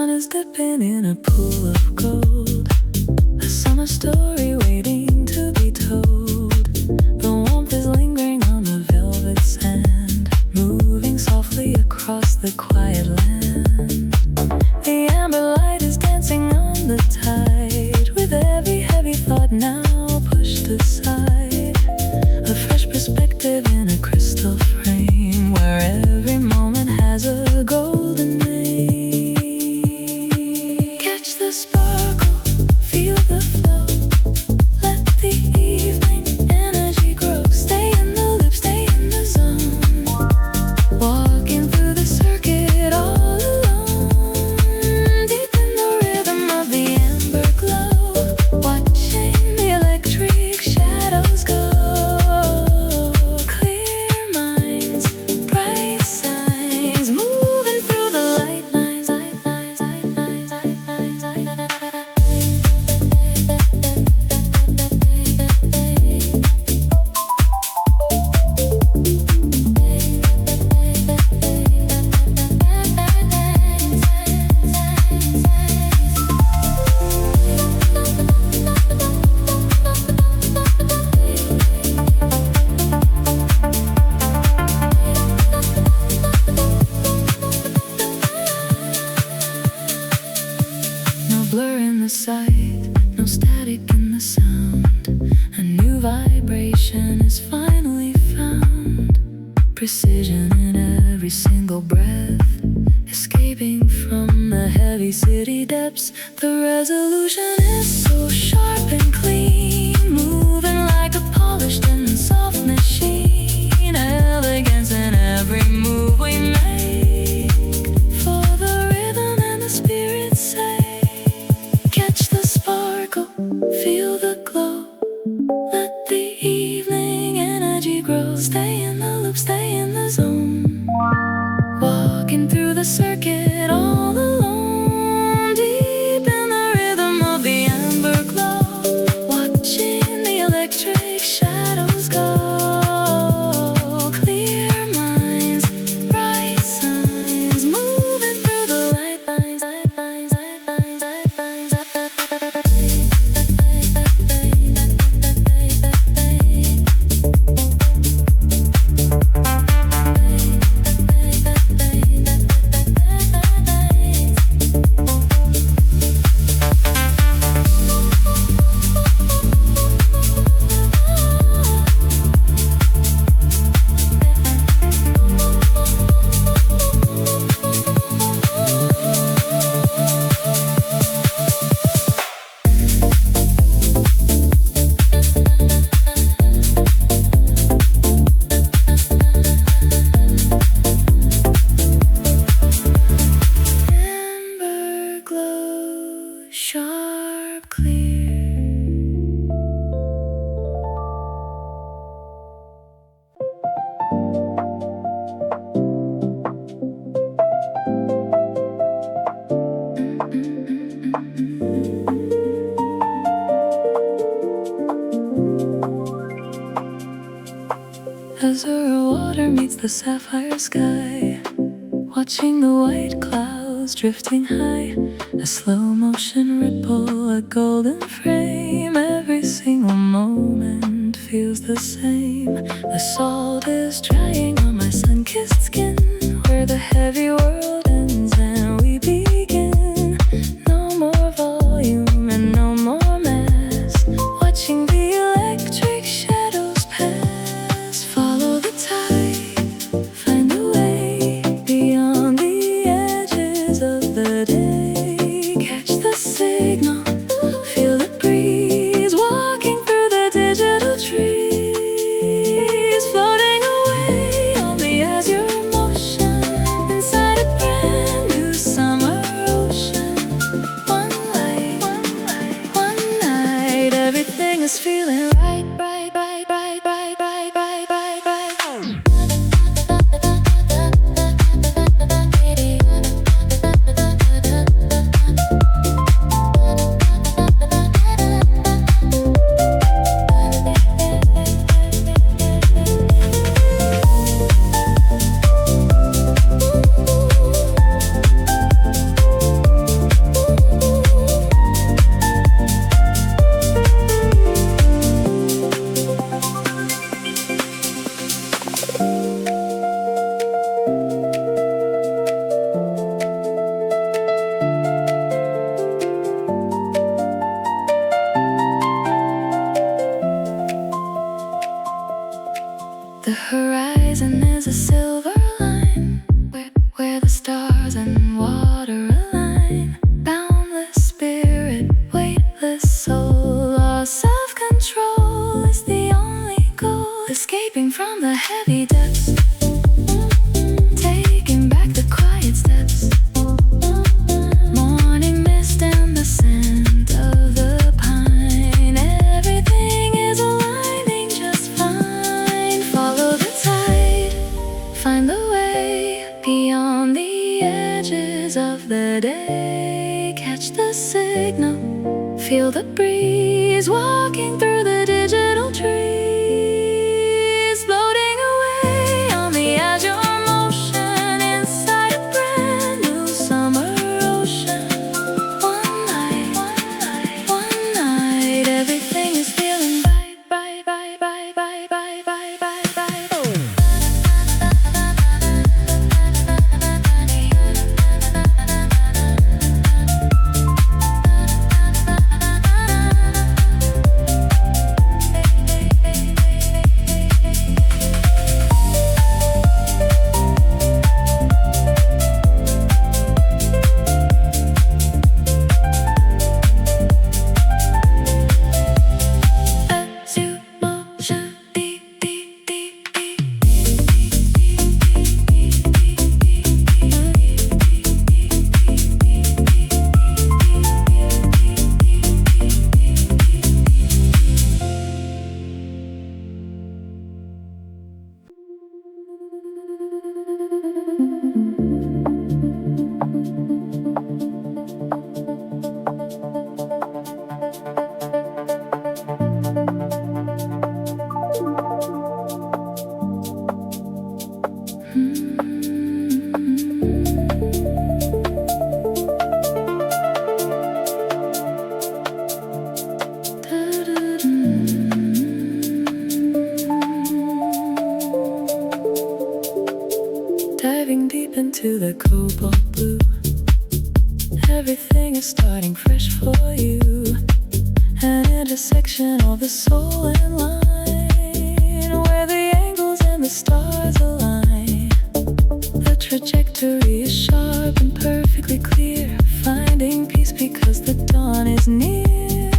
sun is dipping in a pool of gold, a summer story waiting to be told. The warmth is lingering on the velvet sand, moving softly across the quiet land. The amber light is dancing on the tide, with every heavy thought now pushed aside. A fresh perspective in a crystal frame, where every moment has a golden name. Catch the sparkle, feel the flow, let the evening energy grow. Stay in the loop, stay in the zone, walking through the circuit all alone, deep in the rhythm of the amber glow, watching the electric shadows go. Clear minds, bright signs, moving through the light lines. No blur in the sight, no static in the sound. A new vibration is finally found. Precision in every single breath, escaping from the heavy city depths. The resolution is so sharp and clean, moving like a polished and soft machine. Elegance in every move we make, for the rhythm and the spirit's sake. Catch the sparkle, feel the glow, let the evening energy grow. Stay in the loop, stay in the zone, walking through the circuit all alone, deep in the rhythm of the amber glow, watching the electric shadows go. Clear minds, bright signs, moving through the light lines. Amber glow, sharp, clear. Azure water meets the sapphire sky, watching the white clouds drifting high. A slow motion ripple, a golden frame. Every single moment feels the same. The salt is drying on my sun-kissed skin, where the heavy world ends and we begin. No more volume and no more mess, watching the electric shadows pass. Follow the tide, find a way beyond the edges of the day. Catch the signal, feel the breeze, walking through the digital trees, floating away on the azure motion, inside a breath. the signal. Feel the breeze walking through the digital trees, floating away on the azure motion inside a brand new summer ocean. One night, everything is feeling right, right, right, right, right, right, right, right, right. Oh. Diving deep into the cobalt blue, everything is starting fresh for you. An intersection of the soul and line, where the angles and the stars align. The trajectory is sharp and perfectly clear, finding peace because the dawn is near.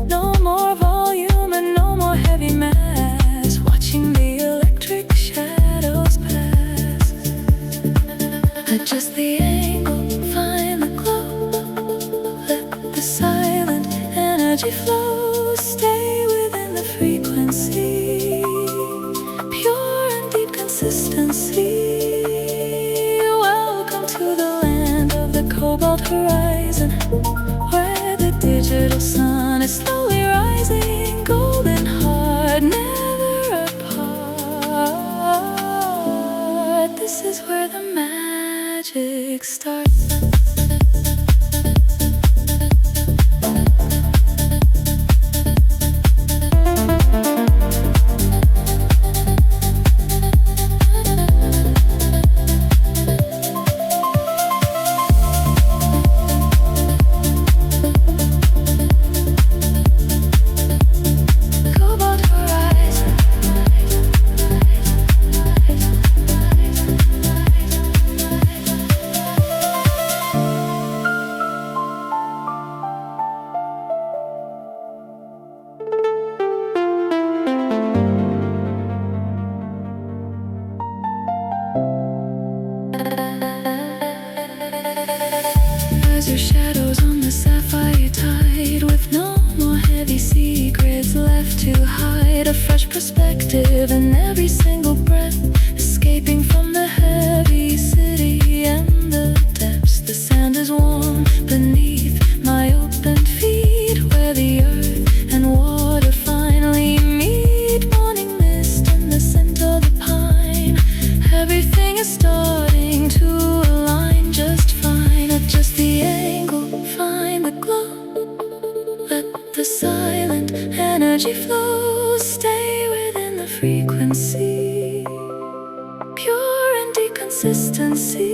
No more volume and no more heavy mass, watching the electric shadows pass. Adjust the angle, find the glow, let the silent energy flow. Stay within the frequency, pure and deep consistency. Welcome to the land of the cobalt horizon, where the digital sun is slowly rising, golden hard, never apart. This is where the magic starts. Your shadows on the sapphire tide, with no more heavy secrets left to hide. A fresh perspective in every single breath, escaping from the heavy city and the depths. The sand is warm beneath my open feet, where the earth and water finally meet. Morning mist and the scent of the pine, everything is starting to align just fine. Adjust the angle, find the glow, let the silent energy flow. Stay within the frequency, pure and deep consistency.